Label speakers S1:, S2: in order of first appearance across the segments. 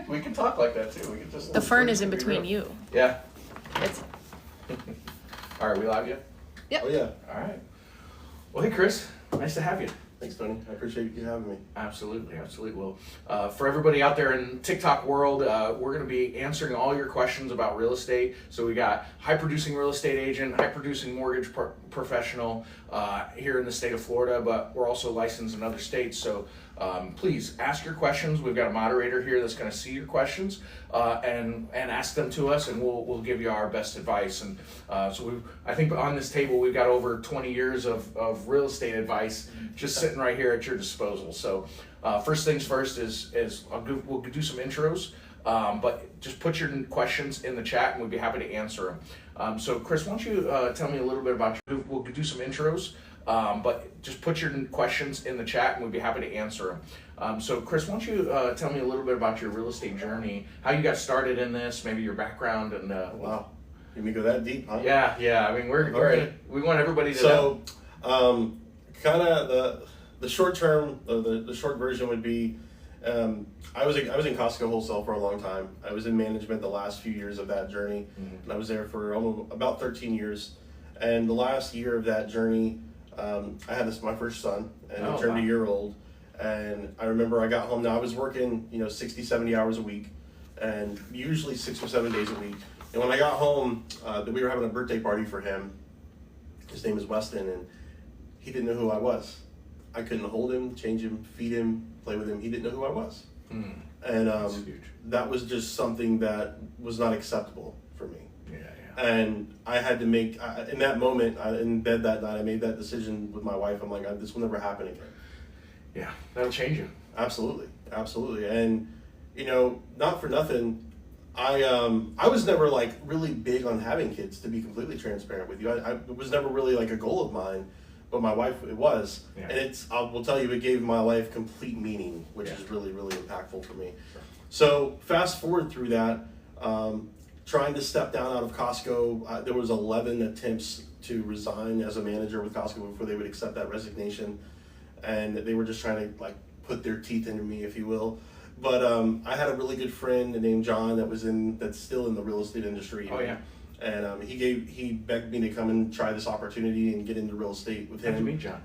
S1: We can talk like that too. We can just.
S2: The fern is in between you.
S1: Yeah.
S2: It's
S1: All right, we live yet?
S2: Yep.
S3: Oh yeah.
S1: All right. Well, hey Chris, nice to have you.
S3: Thanks, Tony. I appreciate you having me.
S1: Absolutely. Well, for everybody out there in TikTok world, we're going to be answering all your questions about real estate. So we got high producing real estate agent, high producing mortgage professional here in the state of Florida, but we're also licensed in other states. So please ask your questions. We've got a moderator here that's going to see your questions and ask them to us, and we'll give you our best advice. And so I think on this table we've got over 20 years of real estate advice just sitting right here at your disposal. So first things first is we'll do some intros, but just put your questions in the chat and we'd be happy to answer them. So Chris, why don't you tell me a little bit about we'll do some intros, but just put your questions in the chat and we'd be happy to answer them. So Chris, why don't you tell me a little bit about your real estate journey, how you got started in this, maybe your background, and
S3: Wow. You mean go that deep, huh?
S1: Yeah. I mean, we want everybody to know.
S3: So, kind of the short term, the short version would be, I was in Costco wholesale for a long time. I was in management the last few years of that journey, and I was there for about 13 years. And the last year of that journey, I had my first son, and he turned a year old. And I remember I got home. Now I was working, 60, 70 hours a week, and usually 6 or 7 days a week. And when I got home, we were having a birthday party for him. His name is Weston, and he didn't know who I was. I couldn't hold him, change him, feed him, play with him. He didn't know who I was. And that was just something that was not acceptable for me. Yeah. And I had to make, in that moment, in bed that night, I made that decision with my wife. I'm like, this will never happen again.
S1: Yeah, that'll change you.
S3: Absolutely. And, not for nothing, I was never like really big on having kids, to be completely transparent with you. It was never really like a goal of mine, but my wife, it was. Yeah. And I will tell you, it gave my life complete meaning, which is really, really impactful for me. Sure. So fast forward through that, trying to step down out of Costco, there was 11 attempts to resign as a manager with Costco before they would accept that resignation. And they were just trying to like put their teeth into me, if you will. But I had a really good friend named John that's still in the real estate industry.
S1: Oh yeah.
S3: And he begged me to come and try this opportunity and get into real estate with him.
S1: How'd you meet John?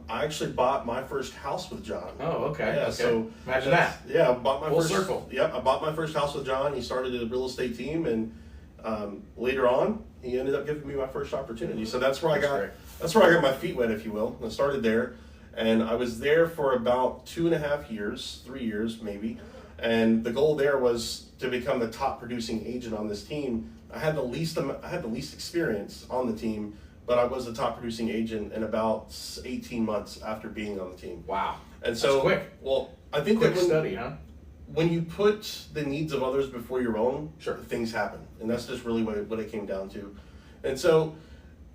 S3: I actually bought my first house with John.
S1: Oh, okay.
S3: Yeah,
S1: okay.
S3: So
S1: imagine that.
S3: Yeah, I bought my
S1: Full
S3: first
S1: circle.
S3: Yep, I bought my first house with John. He started a real estate team, and later on, he ended up giving me my first opportunity. So that's where I got my feet wet, if you will. I started there, and I was there for about 2.5 years, 3 years maybe. And the goal there was to become the top producing agent on this team. I had the least experience on the team, but I was the top producing agent in about 18 months after being on the team.
S1: Wow.
S3: And so,
S1: that's quick.
S3: Well, I think
S1: quick study, huh?
S3: When you put the needs of others before your own,
S1: sure,
S3: things happen. And that's just really what it came down to. And so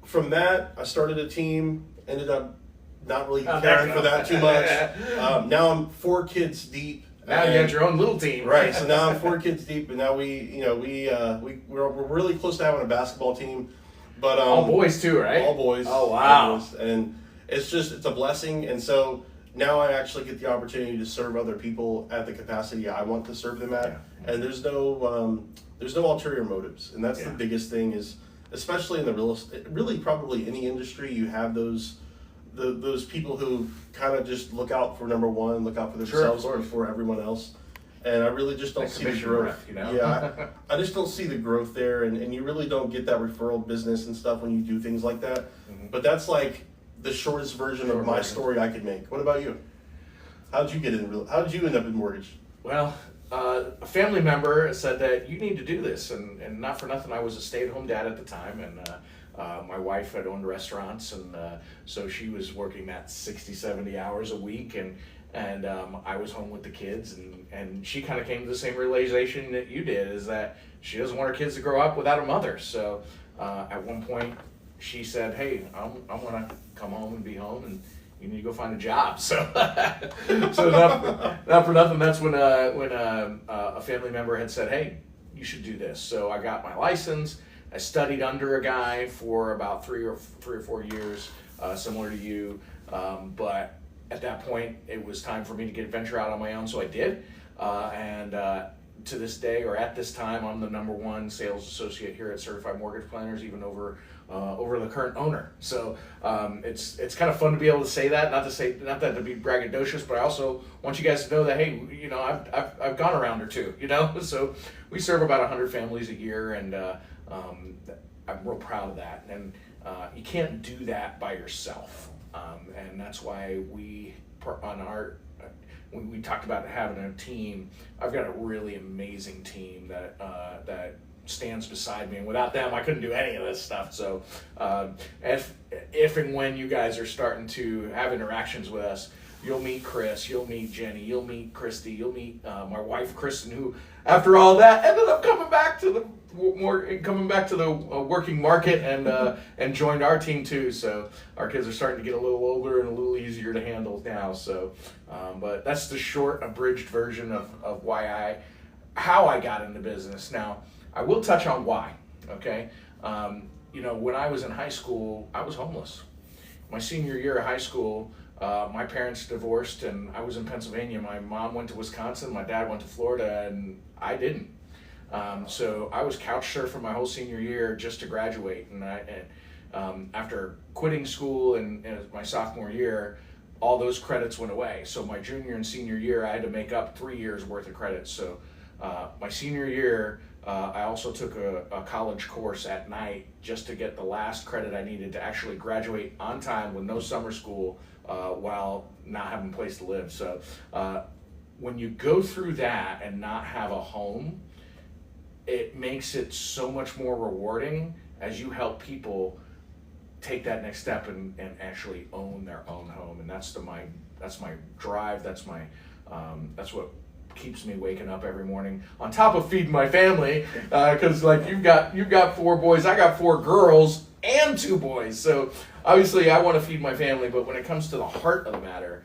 S3: from that, I started a team, ended up not really caring for that too much. Now I'm 4 kids deep.
S1: Now you got your own little team.
S3: Right, so now I'm 4 kids deep, and now we're really close to having a basketball team. But
S1: all boys too, right?
S3: All boys.
S1: Oh wow.
S3: All boys. And it's a blessing. And so now I actually get the opportunity to serve other people at the capacity I want to serve them at. Yeah. And there's no ulterior motives. And that's the biggest thing is, especially in the real estate, really probably any industry, you have those people who kind of just look out for number one, look out for themselves before everyone else. And I really just don't see the growth. Yeah, I just don't see the growth there, and you really don't get that referral business and stuff when you do things like that. Mm-hmm. But that's like the shortest version of my story I could make. What about you? How did you end up in mortgage?
S1: Well, a family member said that you need to do this, and not for nothing, I was a stay-at-home dad at the time, and my wife had owned restaurants, and so she was working that 60, 70 hours a week, and I was home with the kids, and she kind of came to the same realization that you did, is that she doesn't want her kids to grow up without a mother. So at one point she said, hey, I'm gonna come home and be home, and you need to go find a job. So not for nothing, that's when a family member had said, hey, you should do this. So I got my license. I studied under a guy for about 3 or 4 years, similar to you, but at that point, it was time for me to venture out on my own, so I did. And to this day, or at this time, I'm the #1 sales associate here at Certified Mortgage Planners, even over the current owner. So it's kind of fun to be able to say that. Not that to be braggadocious, but I also want you guys to know that, hey, you know, I've gone around or two, you know. So we serve about 100 families a year, and I'm real proud of that. And you can't do that by yourself, and that's why we talked about having a team. I've got a really amazing team that stands beside me, and without them, I couldn't do any of this stuff. So, if and when you guys are starting to have interactions with us, you'll meet Chris, you'll meet Jenny, you'll meet Christy, you'll meet my wife Kristen, who, after all that, ended up coming back to the working market and joined our team too. So our kids are starting to get a little older and a little easier to handle now. So, but that's the short, abridged version of how I got into business. Now, I will touch on why. Okay, you know, when I was in high school, I was homeless. My senior year of high school, my parents divorced, and I was in Pennsylvania. My mom went to Wisconsin, my dad went to Florida, and I didn't. So I was couch surfing my whole senior year just to graduate, and after quitting school and my sophomore year, all those credits went away. So my junior and senior year, I had to make up 3 years worth of credits. So my senior year, I also took a college course at night just to get the last credit I needed to actually graduate on time with no summer school, while not having a place to live. So when you go through that and not have a home, it makes it so much more rewarding as you help people take that next step and actually own their own home. And that's my drive. That's what keeps me waking up every morning, on top of feeding my family, because like you've got 4 boys, I got 4 girls and 2 boys. So obviously I want to feed my family, but when it comes to the heart of the matter,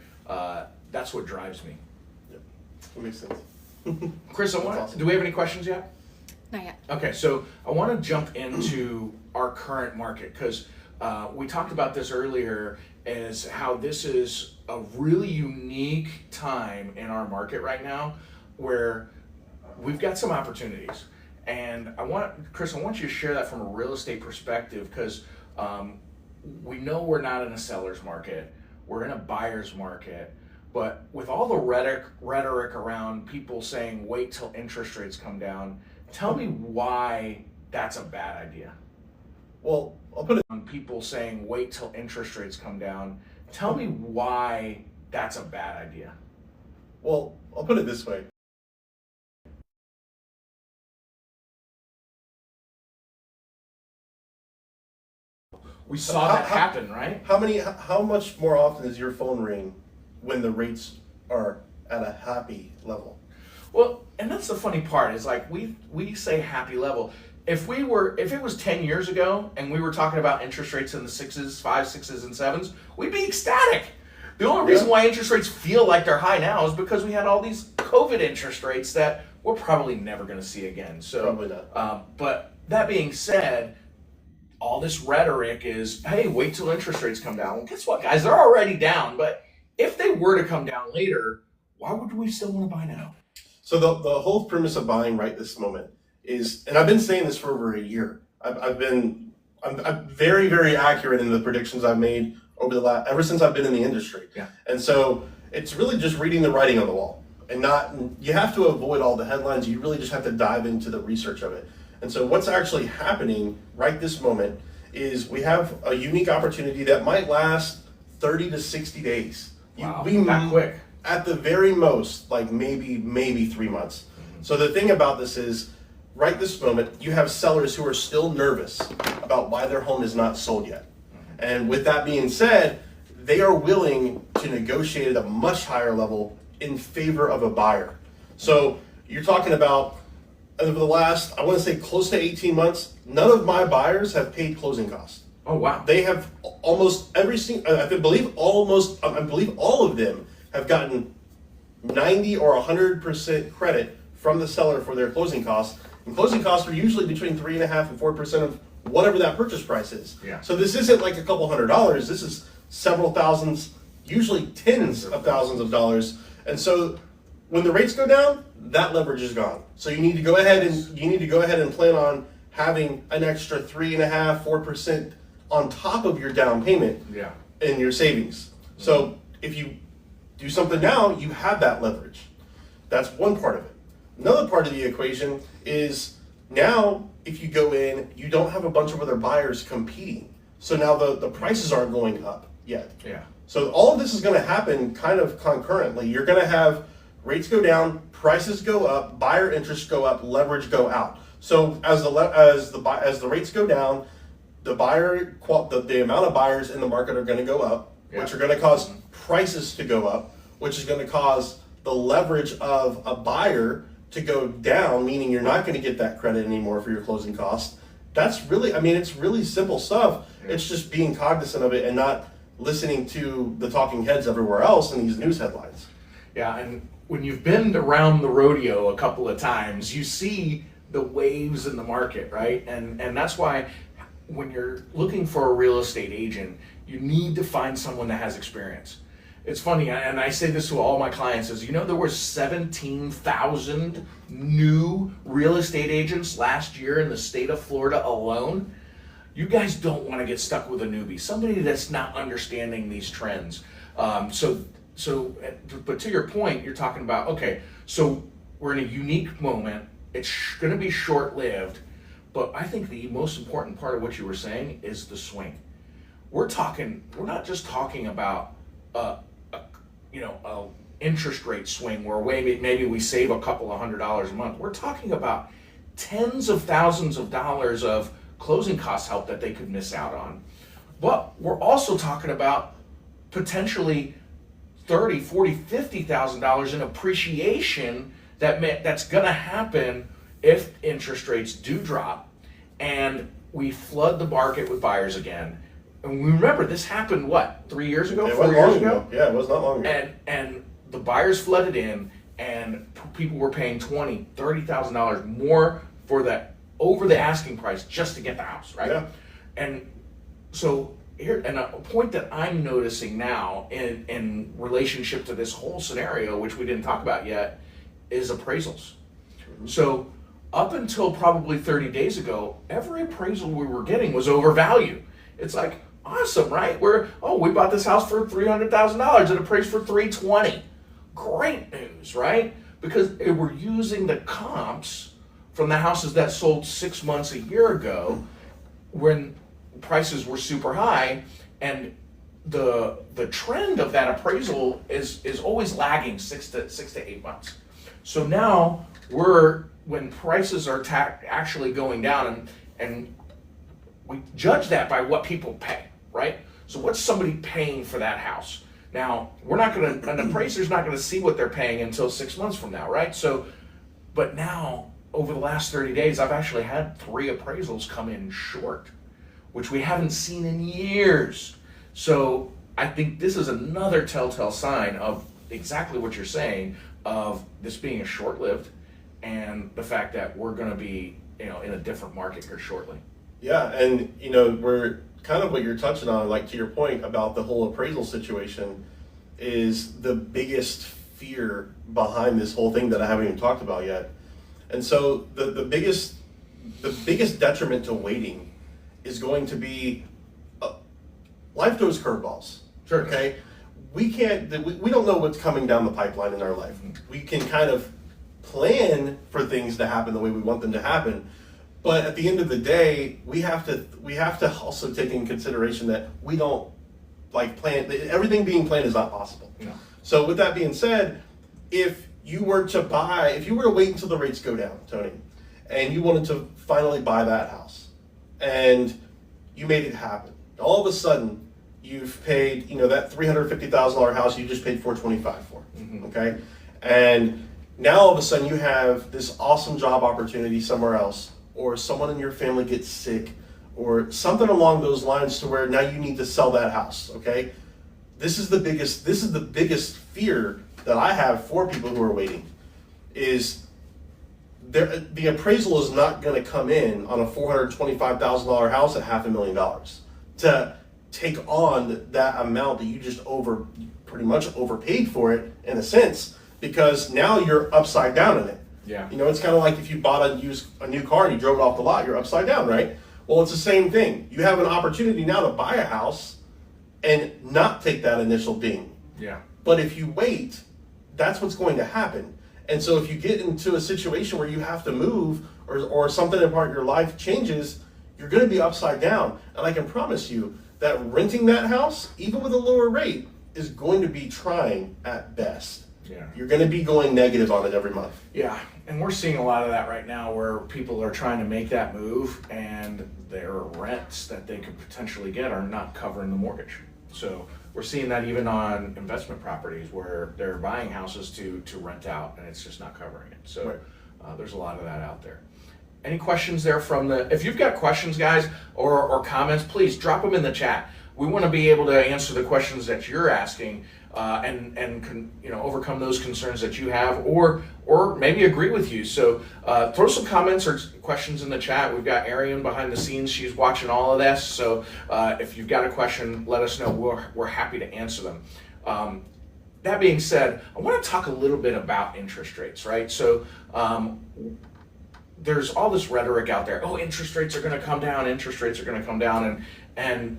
S1: that's what drives me.
S3: Yep, that makes sense.
S1: Chris,
S3: Awesome.
S1: Do we have any questions yet?
S2: Not yet.
S1: Okay, so I want to jump into our current market, because we talked about this earlier, as how this is a really unique time in our market right now, where we've got some opportunities. And Chris, I want you to share that from a real estate perspective, because we know we're not in a seller's market, we're in a buyer's market. But with all the rhetoric around people saying wait till interest rates come down, tell me why that's a bad idea.
S3: Well, I'll put it.
S1: On people saying wait till interest rates come down, tell me why that's a bad idea.
S3: Well, I'll put it this way.
S1: We saw that happen, right?
S3: How much more often does your phone ring when the rates are at a happy level?
S1: Well, and that's the funny part, is like we say happy level. If it was 10 years ago and we were talking about interest rates in the 6s, 5s, 6s, and 7s, we'd be ecstatic. The only reason why interest rates feel like they're high now is because we had all these COVID interest rates that we're probably never going to see again. So,
S3: probably not.
S1: But that being said, all this rhetoric is, hey, wait till interest rates come down. Well, guess what, guys? They're already down. But if they were to come down later, why would we still want to buy now?
S3: So the whole premise of buying right this moment is, and I've been saying this for over a year. I'm very, very accurate in the predictions I've made ever since I've been in the industry.
S1: Yeah.
S3: And so it's really just reading the writing on the wall, and you have to avoid all the headlines. You really just have to dive into the research of it. And so what's actually happening right this moment is we have a unique opportunity that might last 30 to 60 days.
S1: Wow, that quick.
S3: At the very most, like maybe 3 months. Mm-hmm. So the thing about this is, right this moment, you have sellers who are still nervous about why their home is not sold yet. Mm-hmm. And with that being said, they are willing to negotiate at a much higher level in favor of a buyer. So you're talking about, over the last, I want to say close to 18 months, none of my buyers have paid closing costs.
S1: Oh, wow.
S3: They have almost every single, I believe all of them have gotten 90 or 100% credit from the seller for their closing costs. And closing costs are usually between 3.5% and 4% of whatever that purchase price is.
S1: Yeah.
S3: So this isn't like a couple $100. This is several thousands, usually tens of thousands of dollars. And so when the rates go down, that leverage is gone. So you need to go ahead and plan on having an extra 3.5%, 4% on top of your down payment in your savings. So if you do something now, you have that leverage. That's one part of it. Another part of the equation is now if you go in, you don't have a bunch of other buyers competing. So now the prices aren't going up yet.
S1: Yeah.
S3: So all of this is going to happen kind of concurrently. You're going to have rates go down, prices go up, buyer interest go up, leverage go out. So as the rates go down, the amount of buyers in the market are going to go up, which are going to cause prices to go up, which is going to cause the leverage of a buyer to go down, meaning you're not going to get that credit anymore for your closing costs. That's really, it's really simple stuff. It's just being cognizant of it and not listening to the talking heads everywhere else in these news headlines.
S1: Yeah, and when you've been around the rodeo a couple of times, you see the waves in the market, right? And that's why when you're looking for a real estate agent, you need to find someone that has experience. It's funny, and I say this to all my clients, is there were 17,000 new real estate agents last year in the state of Florida alone. You guys don't want to get stuck with a newbie, somebody that's not understanding these trends. But to your point, you're talking about, okay, so we're in a unique moment. It's going to be short-lived, but I think the most important part of what you were saying is the swing. We're not just talking about a interest rate swing where maybe we save a couple of $100 a month. We're talking about tens of thousands of dollars of closing cost help that they could miss out on. But we're also talking about potentially $30,000, $40,000, $50,000 in appreciation that's going to happen if interest rates do drop and we flood the market with buyers again. And we remember this happened 3 years ago, 4 years ago?
S3: Yeah, it was not long ago.
S1: And the buyers flooded in and people were paying $20,000, $30,000 more over the asking price just to get the house, right?
S3: Yeah.
S1: And so here, and a point that I'm noticing now in relationship to this whole scenario, which we didn't talk about yet, is appraisals. Mm-hmm. So up until probably 30 days ago, every appraisal we were getting was overvalued. It's like, awesome, right? We bought this house for $300,000 and appraised for $320,000. Great news, right? Because we're using the comps from the houses that sold 6 months a year ago when prices were super high, and the trend of that appraisal is always lagging 6 to 8 months. So now when prices are actually going down, and we judge that by what people pay, right? So what's somebody paying for that house? Now, an appraiser's not gonna see what they're paying until 6 months from now, right? So, but now, over the last 30 days, I've actually had 3 appraisals come in short, which we haven't seen in years. So I think this is another telltale sign of exactly what you're saying, of this being a short-lived, and the fact that we're gonna be, in a different market here shortly.
S3: Yeah, and we're kind of what you're touching on, like to your point about the whole appraisal situation, is the biggest fear behind this whole thing that I haven't even talked about yet. And so the biggest detriment to waiting is going to be life throws curveballs.
S1: Sure.
S3: Okay, we don't know what's coming down the pipeline in our life. We can kind of plan for things to happen the way we want them to happen, but at the end of the day, we have to also take in consideration that we don't plan. Everything being planned is not possible.
S1: No.
S3: So with that being said, if you were to wait until the rates go down, Tony, and you wanted to finally buy that house, and you made it happen, all of a sudden you've paid, that $350,000 house you just paid $425,000 for,
S1: mm-hmm.
S3: okay, and now all of a sudden you have this awesome job opportunity somewhere else, or someone in your family gets sick, or something along those lines to where now you need to sell that house. Okay, this is the biggest fear that I have for people who are waiting, is the appraisal is not going to come in on a $425,000 house at $500,000 to take on that amount that you just pretty much overpaid for it in a sense. because now you're upside down in it.
S1: Yeah.
S3: You know, it's kind of like if you bought a new car and you drove it off the lot, you're upside down, right? Well, it's the same thing. You have an opportunity now to buy a house and not take that initial ding.
S1: Yeah.
S3: But if you wait, that's what's going to happen. And so if you get into a situation where you have to move or something in part of your life changes, you're going to be upside down. And I can promise you that renting that house, even with a lower rate, is going to be trying at best.
S1: Yeah.
S3: You're going to be going negative on it every month.
S1: Yeah, and we're seeing a lot of that right now where people are trying to make that move and their rents that they could potentially get are not covering the mortgage. So we're seeing that even on investment properties where they're buying houses to rent out and it's just not covering it. So
S3: Right.
S1: There's a lot of that out there. Any questions there from if you've got questions, guys, or comments, please drop them in the chat. We want to be able to answer the questions that you're asking and overcome those concerns that you have, or maybe agree with you. So throw some comments or questions in the chat. We've got Arian behind the scenes; she's watching all of this. So if you've got a question, let us know. We're happy to answer them. That being said, I want to talk a little bit about interest rates, right? So there's all this rhetoric out there. Oh, interest rates are going to come down. Interest rates are going to come down, and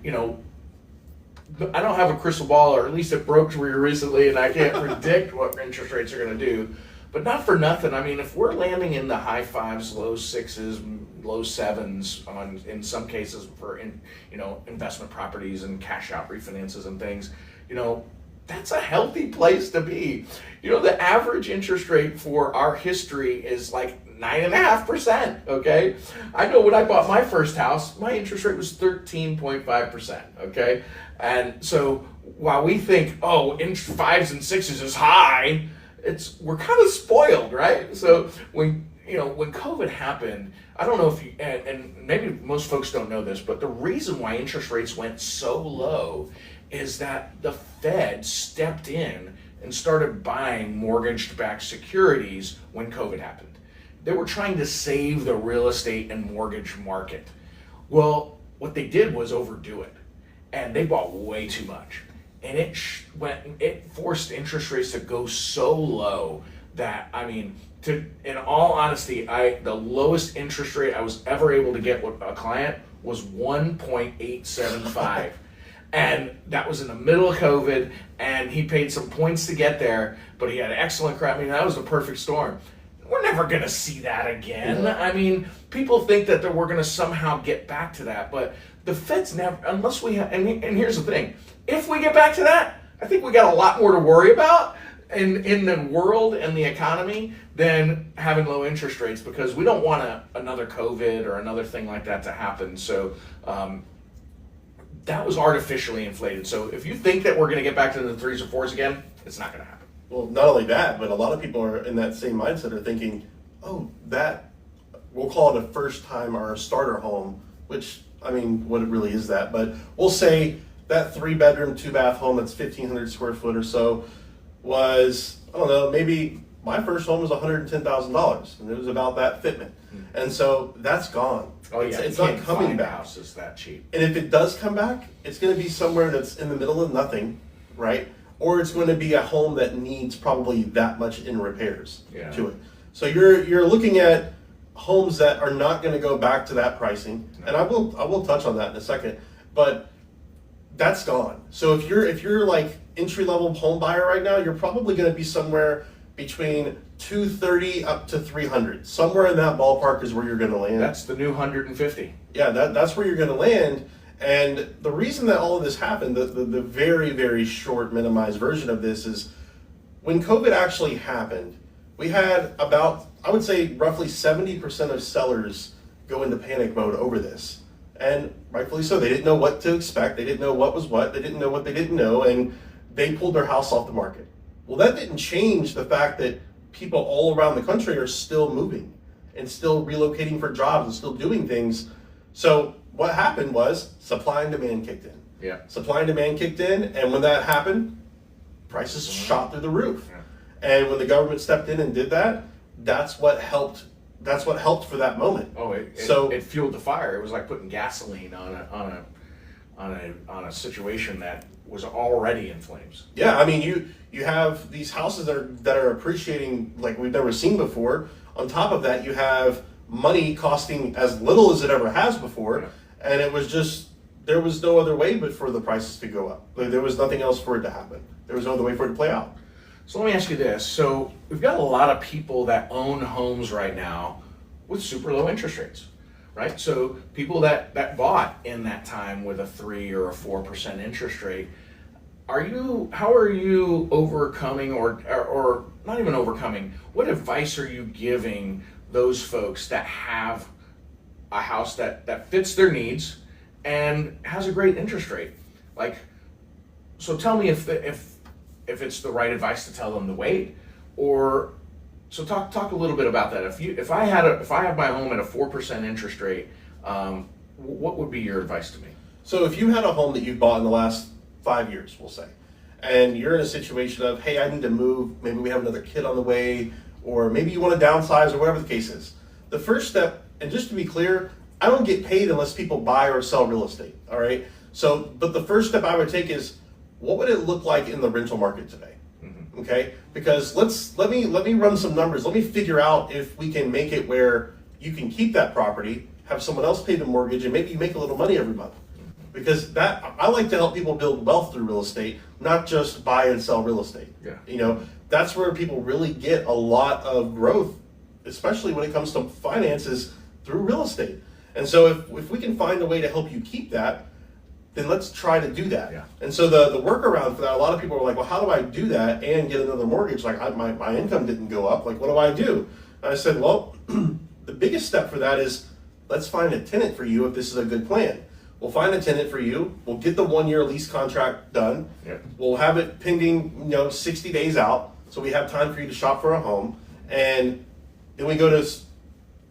S1: I don't have a crystal ball, or at least it broke for you recently, and I can't predict what interest rates are going to do. But not for nothing. I mean, if we're landing in the high fives, low sixes, low sevens in some cases for investment properties and cash out refinances and things, that's a healthy place to be. The average interest rate for our history is like 9.5%, okay? I know when I bought my first house, my interest rate was 13.5%, okay? And so while we think, in fives and sixes is high, we're kind of spoiled, right? So when COVID happened, I don't know if you, and maybe most folks don't know this, but the reason why interest rates went so low is that the Fed stepped in and started buying mortgage-backed securities when COVID happened. They were trying to save the real estate and mortgage market. Well, what they did was overdo it, and they bought way too much. And it forced interest rates to go so low that, in all honesty, the lowest interest rate I was ever able to get with a client was 1.875. And that was in the middle of COVID, and he paid some points to get there, but he had excellent credit. That was the perfect storm. We're never going to see that again.
S3: Yeah.
S1: People think that we're going to somehow get back to that, but the Fed's never, unless we have, and here's the thing, if we get back to that, I think we got a lot more to worry about in the world and the economy than having low interest rates, because we don't want another COVID or another thing like that to happen. So that was artificially inflated. So if you think that we're going to get back to the threes or fours again, it's not going to happen.
S3: Well, not only that, but a lot of people are in that same mindset, are thinking, we'll call it a first time or a starter home, which, what it really is that, but we'll say that 3-bedroom, 2-bath home that's 1,500 square foot or so was, maybe my first home was $110,000, and it was about that fitment. Mm-hmm. And so that's gone.
S1: Oh yeah,
S3: it's not coming back.
S1: Houses that cheap.
S3: And if it does come back, it's going to be somewhere that's in the middle of nothing, right? Or it's going to be a home that needs probably that much in repairs to it. So you're looking at homes that are not going to go back to that pricing, and I will touch on that in a second. But that's gone. So if you're like entry level home buyer right now, you're probably going to be somewhere between 230 up to 300. Somewhere in that ballpark is where you're going to land.
S1: That's the new 150.
S3: Yeah, that's where you're going to land. And the reason that all of this happened, the very, very short minimized version of this, is when COVID actually happened, we had about, I would say, roughly 70% of sellers go into panic mode over this. And rightfully so. They didn't know what to expect. They didn't know what was what. They didn't know what they didn't know. And they pulled their house off the market. Well, that didn't change the fact that people all around the country are still moving and still relocating for jobs and still doing things. So what happened was supply and demand kicked in.
S1: Yeah.
S3: Supply and demand kicked in, and when that happened, prices shot through the roof.
S1: Yeah.
S3: And when the government stepped in and did that, that's what helped. That's what helped for that moment.
S1: Oh, it fueled the fire. It was like putting gasoline on a on a situation that was already in flames.
S3: Yeah, I mean, you have these houses that are appreciating like we've never seen before. On top of that, you have money costing as little as it ever has before,
S1: Yeah.
S3: and it was just there was no other way but for the prices to go up. Like, there was nothing else for it to happen. There was no other way for it to play out.
S1: So let me ask you this. So we've got a lot of people that own homes right now with super low interest rates, right? So people that bought in that time with a 3 or a 4% interest rate, how are you overcoming or not even overcoming, what advice are you giving those folks that have a house that fits their needs and has a great interest rate? Like, so tell me if it's the right advice to tell them to wait, or so talk a little bit about that. If I have my home at a 4% interest rate, what would be your advice to me?
S3: So if you had a home that you bought in the last 5 years, we'll say, and you're in a situation of, hey, I need to move, maybe we have another kid on the way, or maybe you want to downsize, or whatever the case is. The first step, and just to be clear, I don't get paid unless people buy or sell real estate, all right? So, but the first step I would take is, what would it look like in the rental market today? Mm-hmm. Okay, because let me run some numbers. Let me figure out if we can make it where you can keep that property, have someone else pay the mortgage, and maybe you make a little money every month. Because I like to help people build wealth through real estate, not just buy and sell real estate.
S1: Yeah.
S3: You know, that's where people really get a lot of growth, especially when it comes to finances through real estate. And so if we can find a way to help you keep that, then let's try to do that.
S1: Yeah.
S3: And so the workaround for that, a lot of people are like, well, how do I do that and get another mortgage? Like my income didn't go up. Like, what do I do? And I said, well, the biggest step for that is let's find a tenant for you if this is a good plan. We'll find a tenant for you. We'll get the 1-year lease contract done.
S1: Yeah.
S3: We'll have it pending, 60 days out, so we have time for you to shop for a home. And then we go to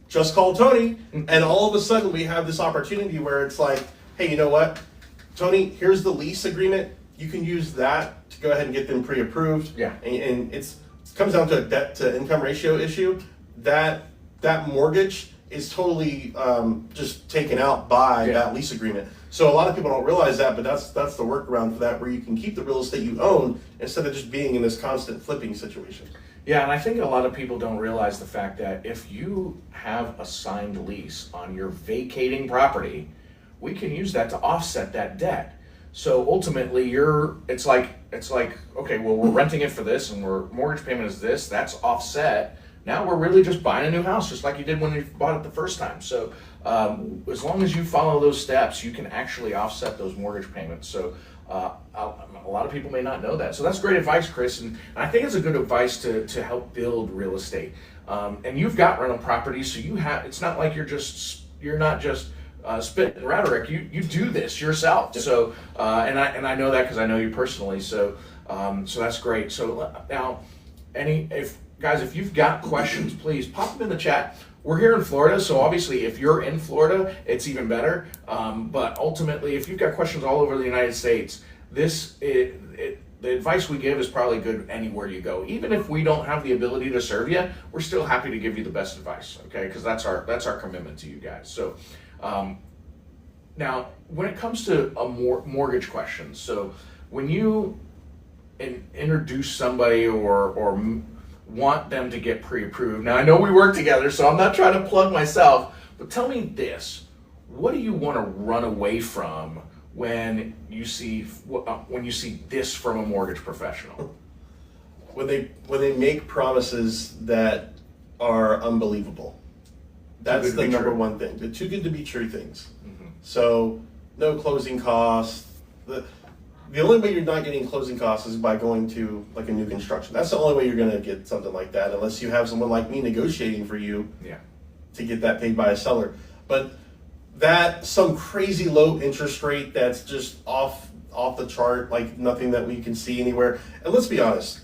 S3: Just Call Tony, and all of a sudden we have this opportunity where it's like, hey, you know what, Tony, here's the lease agreement. You can use that to go ahead and get them pre-approved.
S1: Yeah.
S3: And it comes down to a debt to income ratio issue. That mortgage is totally just taken out by that lease agreement. So a lot of people don't realize that, but that's the workaround for that, where you can keep the real estate you own instead of just being in this constant flipping situation.
S1: Yeah, and I think a lot of people don't realize the fact that if you have a signed lease on your vacating property, we can use that to offset that debt. So ultimately, it's like okay, well, we're renting it for this, and our mortgage payment is this. That's offset. Now we're really just buying a new house, just like you did when you bought it the first time. So as long as you follow those steps, you can actually offset those mortgage payments. So a lot of people may not know that. So that's great advice, Chris, and I think it's a good advice to help build real estate. And you've got rental properties, so it's not like you're not just spitting rhetoric. You do this yourself. So and I know that because I know you personally. So that's great. So now, guys, if you've got questions, please pop them in the chat. We're here in Florida, so obviously if you're in Florida, it's even better. But ultimately, if you've got questions all over the United States, the advice we give is probably good anywhere you go. Even if we don't have the ability to serve you, we're still happy to give you the best advice, okay? Because that's our commitment to you guys. So now, when it comes to mortgage questions, so when you introduce somebody or want them to get pre-approved. Now I know we work together, so I'm not trying to plug myself, but tell me this: what do you want to run away from when you see this from a mortgage professional?
S3: When they make promises that are unbelievable. That's the number one thing. The too good to be true things. Mm-hmm. So no closing costs. The only way you're not getting closing costs is by going to like a new construction. That's the only way you're going to get something like that, unless you have someone like me negotiating for you to get that paid by a seller. But that some crazy low interest rate that's just off the chart, like nothing that we can see anywhere. And let's be honest,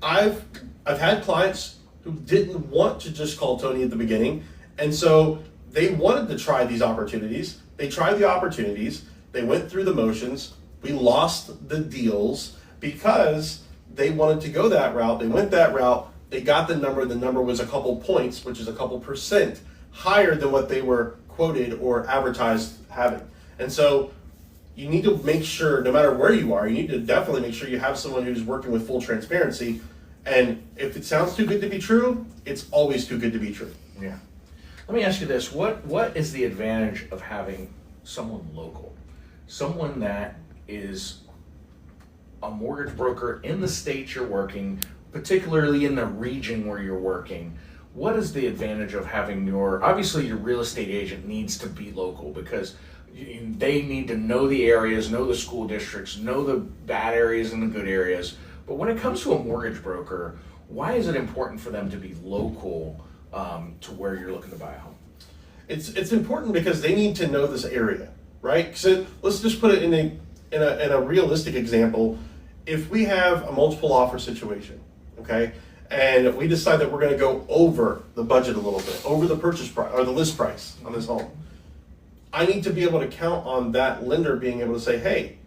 S3: I've had clients who didn't want to just call Tony at the beginning, and so they wanted to try these opportunities. They tried the opportunities. They went through the motions. We lost the deals because they wanted to go that route. They went that route. They got the number. The number was a couple points, which is a couple % higher than what they were quoted or advertised having. And so you need to make sure, no matter where you are, you need to definitely make sure you have someone who's working with full transparency. And if it sounds too good to be true, it's always too good to be true.
S1: Yeah. Let me ask you this: what is the advantage of having someone local, someone that is a mortgage broker in the state you're working, particularly in the region where you're working? What is the advantage of having obviously your real estate agent needs to be local because they need to know the areas, know the school districts, know the bad areas and the good areas. But when it comes to a mortgage broker, why is it important for them to be local to where you're looking to buy a home?
S3: It's important because they need to know this area, right? So let's just put it in a realistic example. If we have a multiple offer situation, okay, and we decide that we're going to go over the budget a little bit, over the purchase price or the list price on this home, I need to be able to count on that lender being able to say, hey,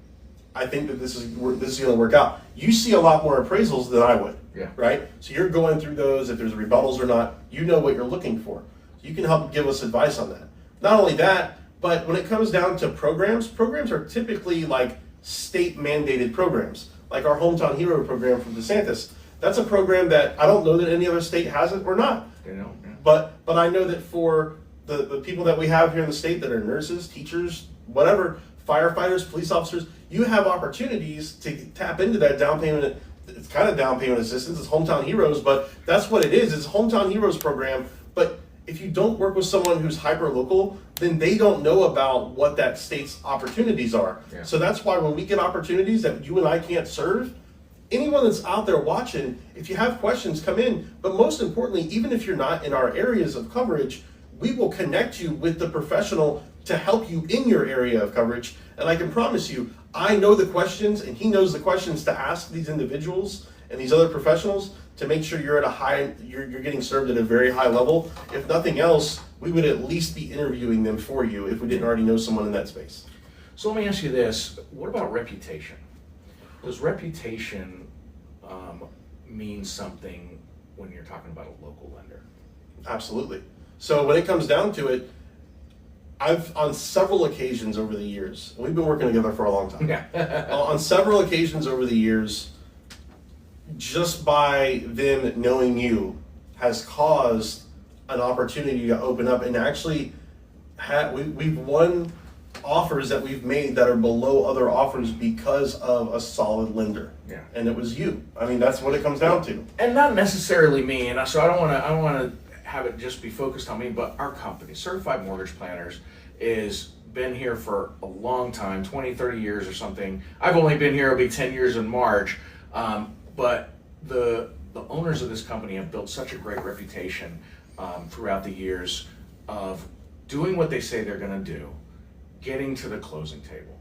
S3: I think that this is going to work out. You see a lot more appraisals than I would, right? So you're going through those, if there's rebuttals or not, you know what you're looking for. So you can help give us advice on that. Not only that, but when it comes down to programs are typically like state mandated programs, like our Hometown Hero program from DeSantis. That's a program that I don't know that any other state has it or not.
S1: They don't, yeah.
S3: But I know that for the people that we have here in the state that are nurses, teachers, whatever, firefighters, police officers, you have opportunities to tap into that down payment. It's kind of down payment assistance. It's Hometown Heroes, but that's what it is. It's a Hometown Heroes program. But if you don't work with someone who's hyper local, then they don't know about what that state's opportunities are.
S1: Yeah.
S3: So that's why when we get opportunities that you and I can't serve, anyone that's out there watching, if you have questions, come in. But most importantly, even if you're not in our areas of coverage, we will connect you with the professional to help you in your area of coverage. And I can promise you, I know the questions and he knows the questions to ask these individuals and these other professionals to make sure you're at you're getting served at a very high level. If nothing else, we would at least be interviewing them for you if we didn't already know someone in that space.
S1: So let me ask you this: what about reputation? Does reputation mean something when you're talking about a local lender?
S3: Absolutely. So when it comes down to it, I've on several occasions over the years, we've been working together for a long time.
S1: Yeah.
S3: On several occasions over the years, just by them knowing you has caused an opportunity to open up and actually we've won offers that we've made that are below other offers because of a solid lender.
S1: Yeah.
S3: And it was you. I mean, that's what it comes down to.
S1: And not necessarily me, and so I don't want to have it just be focused on me, but our company, Certified Mortgage Planners, is been here for a long time, 20, 30 years or something. I've only been here, it'll be 10 years in March, but the owners of this company have built such a great reputation throughout the years of doing what they say they're going to do, getting to the closing table.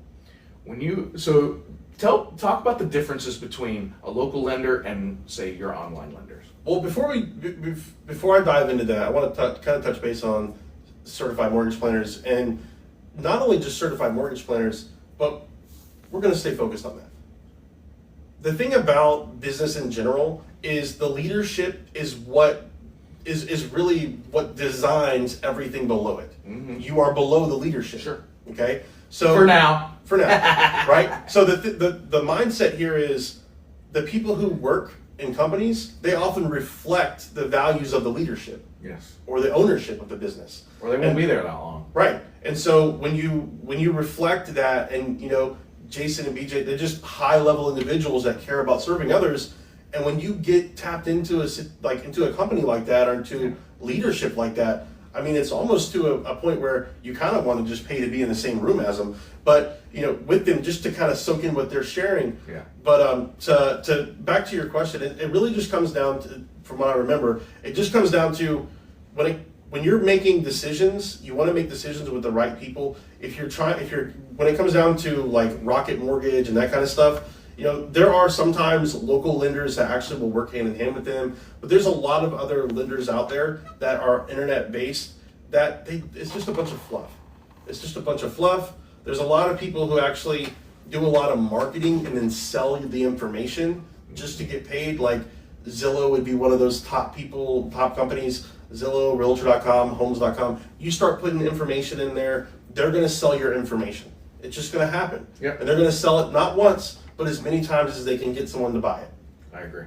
S1: Talk about the differences between a local lender and, say, your online lenders.
S3: Well, before I dive into that, I want to kind of touch base on Certified Mortgage Planners, and not only just Certified Mortgage Planners, but we're going to stay focused on that. The thing about business in general is the leadership is what is really what designs everything below it. Mm-hmm. You are below the leadership.
S1: Sure.
S3: Okay. So
S1: For now,
S3: right? So the mindset here is the people who work in companies, they often reflect the values of the leadership.
S1: Yes.
S3: Or the ownership of the business.
S1: Or they won't be there that long.
S3: Right. And so when you reflect that, and Jason and BJ, they're just high level individuals that care about serving others. And when you get tapped into a company like that, or into leadership like that, I mean, it's almost to a point where you kind of want to just pay to be in the same room as them, but with them, just to kind of soak in what they're sharing.
S1: Yeah.
S3: But to back to your question, it really just comes down to, from what I remember, it just comes down to when you're making decisions, you want to make decisions with the right people. When it comes down to like Rocket Mortgage and that kind of stuff, there are sometimes local lenders that actually will work hand in hand with them, but there's a lot of other lenders out there that are internet based it's just a bunch of fluff. It's just a bunch of fluff. There's a lot of people who actually do a lot of marketing and then sell you the information just to get paid. Like Zillow would be one of those top companies. Zillow, Realtor.com, Homes.com. You start putting information in there, they're going to sell your information. It's just going to happen.
S1: Yep.
S3: And they're going to sell it not once, but as many times as they can get someone to buy it.
S1: I agree.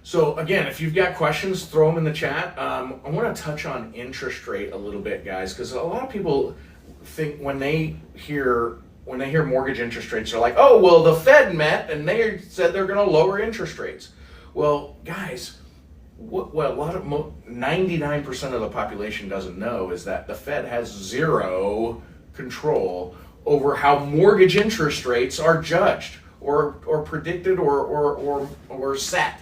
S1: So again, if you've got questions, throw them in the chat. I want to touch on interest rate a little bit, guys, because a lot of people think when they hear mortgage interest rates, they're like, oh, well, the Fed met and they said they're going to lower interest rates. Well, guys, what 99% of the population doesn't know is that the Fed has zero control over how mortgage interest rates are judged or predicted or set.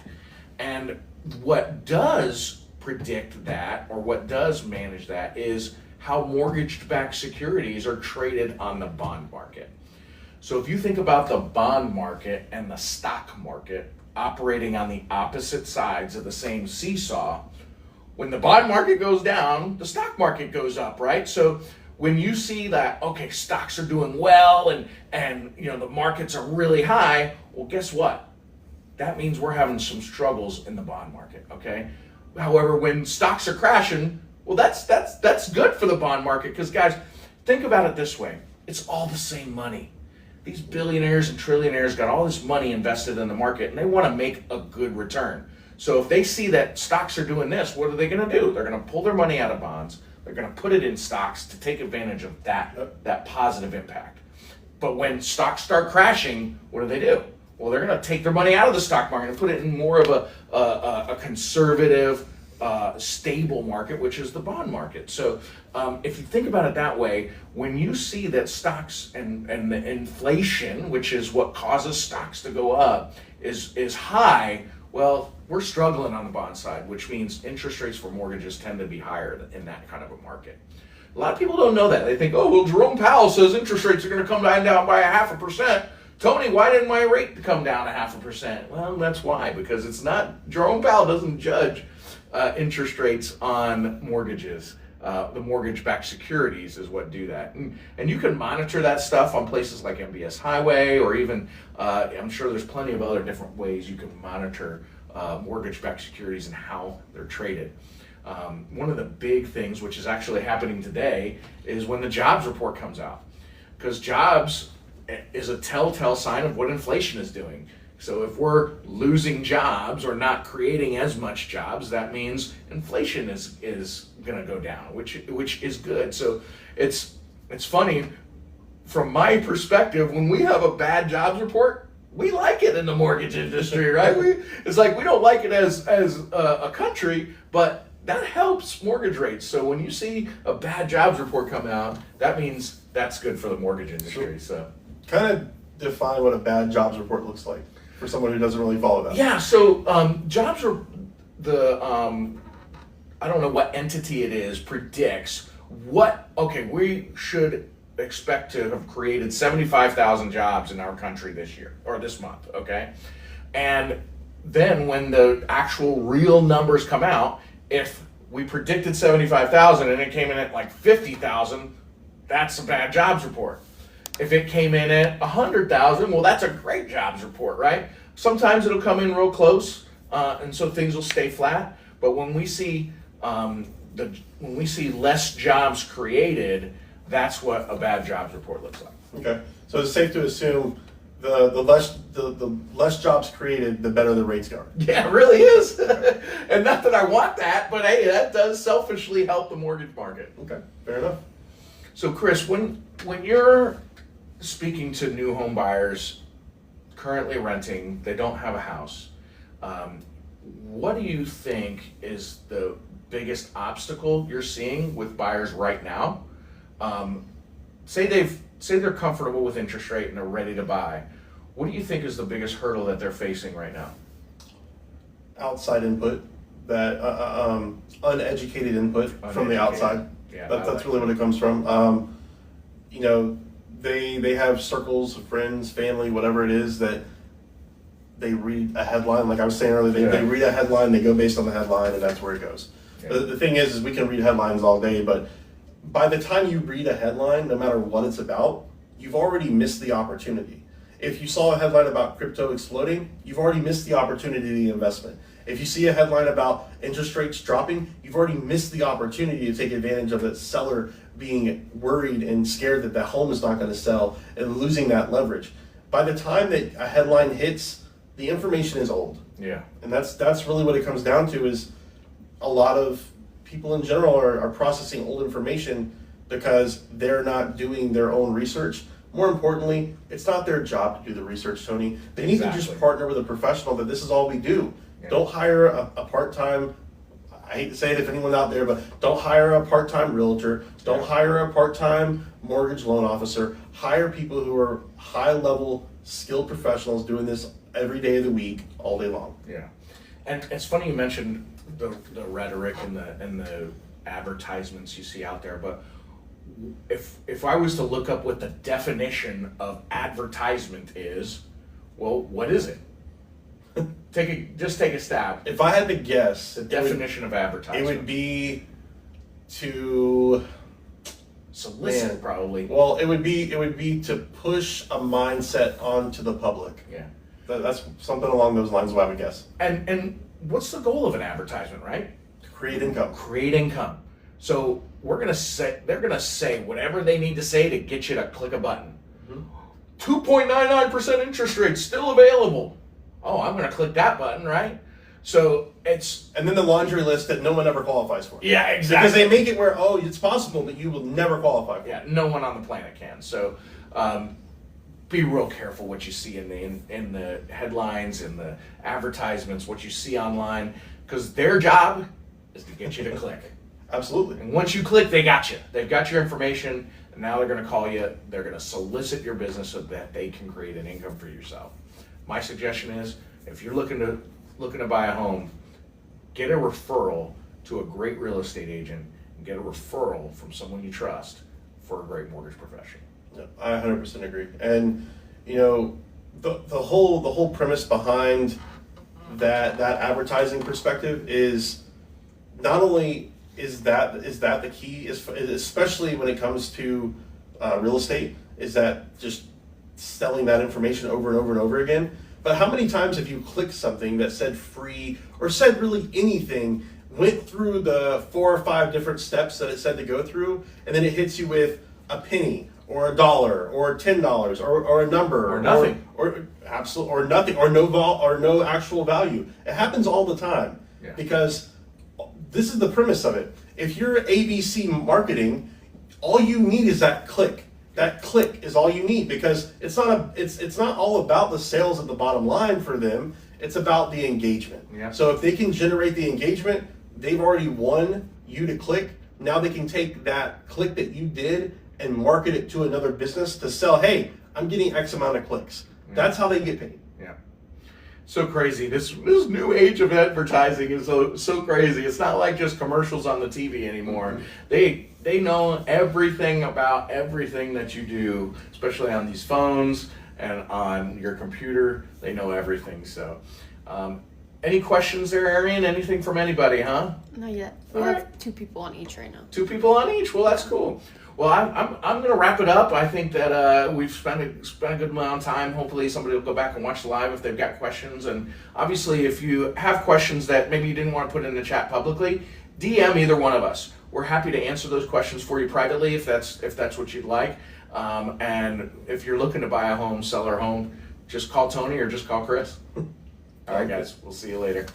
S1: And what does predict that, or what does manage that, is how mortgage-backed securities are traded on the bond market. So if you think about the bond market and the stock market operating on the opposite sides of the same seesaw, when the bond market goes down, the stock market goes up, right? So when you see that, okay, stocks are doing well and the markets are really high, well, guess what? That means we're having some struggles in the bond market, okay? However, when stocks are crashing, well, that's good for the bond market, because guys, think about it this way. It's all the same money. These billionaires and trillionaires got all this money invested in the market, and they want to make a good return. So if they see that stocks are doing this, what are they going to do? They're going to pull their money out of bonds. They're going to put it in stocks to take advantage of that positive impact. But when stocks start crashing, what do? Well, they're going to take their money out of the stock market and put it in more of a conservative, stable market, which is the bond market. So if you think about it that way, when you see that stocks and the inflation, which is what causes stocks to go up, is high, well, we're struggling on the bond side, which means interest rates for mortgages tend to be higher in that kind of a market. A lot of people don't know that. They think, oh, well, Jerome Powell says interest rates are going to come down by 0.5%. Tony, why didn't my rate come down 0.5%? Well, that's why, because it's not, Jerome Powell doesn't judge interest rates on mortgages. The mortgage-backed securities is what do that. And you can monitor that stuff on places like MBS Highway, or even, I'm sure there's plenty of other different ways you can monitor mortgage-backed securities and how they're traded. One of the big things, which is actually happening today, is when the jobs report comes out. Because jobs is a telltale sign of what inflation is doing. So if we're losing jobs or not creating as much jobs, that means inflation is going to go down, which is good. So it's funny from my perspective, when we have a bad jobs report, we like it in the mortgage industry, right? It's like we don't like it as a country, but that helps mortgage rates. So when you see a bad jobs report come out, that means that's good for the mortgage industry. So
S3: kind of define what a bad jobs report looks like for someone who doesn't really follow that.
S1: Yeah, so jobs are I don't know what entity it is, predicts we should expect to have created 75,000 jobs in our country this year, or this month, okay? And then when the actual real numbers come out, if we predicted 75,000 and it came in at like 50,000, that's a bad jobs report. If it came in at 100,000, well, that's a great jobs report, right? Sometimes it'll come in real close, and so things will stay flat. But when we see less jobs created, that's what a bad jobs report looks like.
S3: Okay, so it's safe to assume the less jobs created, the better the rates go.
S1: Yeah, it really is. And not that I want that, but hey, that does selfishly help the mortgage market.
S3: Okay, fair enough.
S1: So Chris, when you're speaking to new home buyers currently renting, they don't have a house, what do you think is the biggest obstacle you're seeing with buyers right now? Say they're comfortable with interest rate and they're ready to buy. What do you think is the biggest hurdle that they're facing right now?
S3: Outside input, that uneducated input from the outside.
S1: Yeah,
S3: that's really what it comes from. They have circles of friends, family, whatever it is, that they read a headline. Like I was saying earlier, they read a headline, they go based on the headline, and that's where it goes. Yeah. The thing is we can read headlines all day, but by the time you read a headline, no matter what it's about, you've already missed the opportunity. If you saw a headline about crypto exploding, you've already missed the opportunity of the investment. If you see a headline about interest rates dropping, you've already missed the opportunity to take advantage of that seller being worried and scared that the home is not going to sell and losing that leverage. By the time that a headline hits, the information is old.
S1: Yeah.
S3: And that's really what it comes down to, is a lot of people in general are processing old information because they're not doing their own research. More importantly, it's not their job to do the research, Tony. They need to just partner with a professional that this is all we do. Yeah. Don't hire a part-time, I hate to say it if anyone's out there, but don't hire a part-time realtor. Don't hire a part-time mortgage loan officer. Hire people who are high-level skilled professionals doing this every day of the week, all day long.
S1: Yeah. And it's funny you mentioned the rhetoric and the advertisements you see out there, but if I was to look up what the definition of advertisement is, well, what is it? Just take a stab.
S3: If I had to guess,
S1: the definition of advertisement,
S3: it would be to
S1: solicit, probably.
S3: Well, it would be to push a mindset onto the public.
S1: Yeah,
S3: that's something along those lines. I would guess.
S1: And what's the goal of an advertisement, right?
S3: To create income.
S1: Create income. So they're gonna say whatever they need to say to get you to click a button. 2.99% interest rate still available. Oh, I'm gonna click that button, right? So
S3: and then the laundry list that no one ever qualifies for.
S1: Yeah, exactly.
S3: Because they make it where it's possible that you will never qualify for.
S1: Yeah, no one on the planet can. So be real careful what you see in the headlines, in the advertisements, what you see online, because their job is to get you to click.
S3: Absolutely.
S1: And once you click, they got you. They've got your information, and now they're going to call you. They're going to solicit your business so that they can create an income for yourself. My suggestion is, if you're looking to buy a home, get a referral to a great real estate agent, and get a referral from someone you trust for a great mortgage professional.
S3: Yeah, I 100% agree. And the whole premise behind that advertising perspective is not only is that the key, especially when it comes to real estate, is that just selling that information over and over and over again. But how many times have you clicked something that said free or said really anything, went through the 4 or 5 different steps that it said to go through, and then it hits you with a penny or $1 or $10 or a number
S1: or nothing
S3: or absolute or nothing or no actual value. It happens all the time.
S1: Yeah.
S3: Because this is the premise of it. If you're ABC marketing, all you need is that click. That click is all you need, because it's not all about the sales at the bottom line for them. It's about the engagement.
S1: Yeah.
S3: So if they can generate the engagement, they've already won you to click. Now they can take that click that you did and market it to another business to sell, hey, I'm getting X amount of clicks. Yeah. That's how they get paid.
S1: Yeah. So crazy. This new age of advertising is so crazy. It's not like just commercials on the TV anymore. Mm-hmm. They know everything about everything that you do, especially on these phones and on your computer. They know everything. So, any questions there, Arian? Anything from anybody, huh?
S2: Not yet. We have 2 people on each right now. 2
S1: people on each? Well, that's cool. Well, I'm going to wrap it up. I think that we've spent a good amount of time. Hopefully somebody will go back and watch the live if they've got questions. And obviously, if you have questions that maybe you didn't want to put in the chat publicly, DM either one of us. We're happy to answer those questions for you privately if that's what you'd like. And if you're looking to buy a home, sell our home, just call Tony or just call Chris. All right, guys. We'll see you later.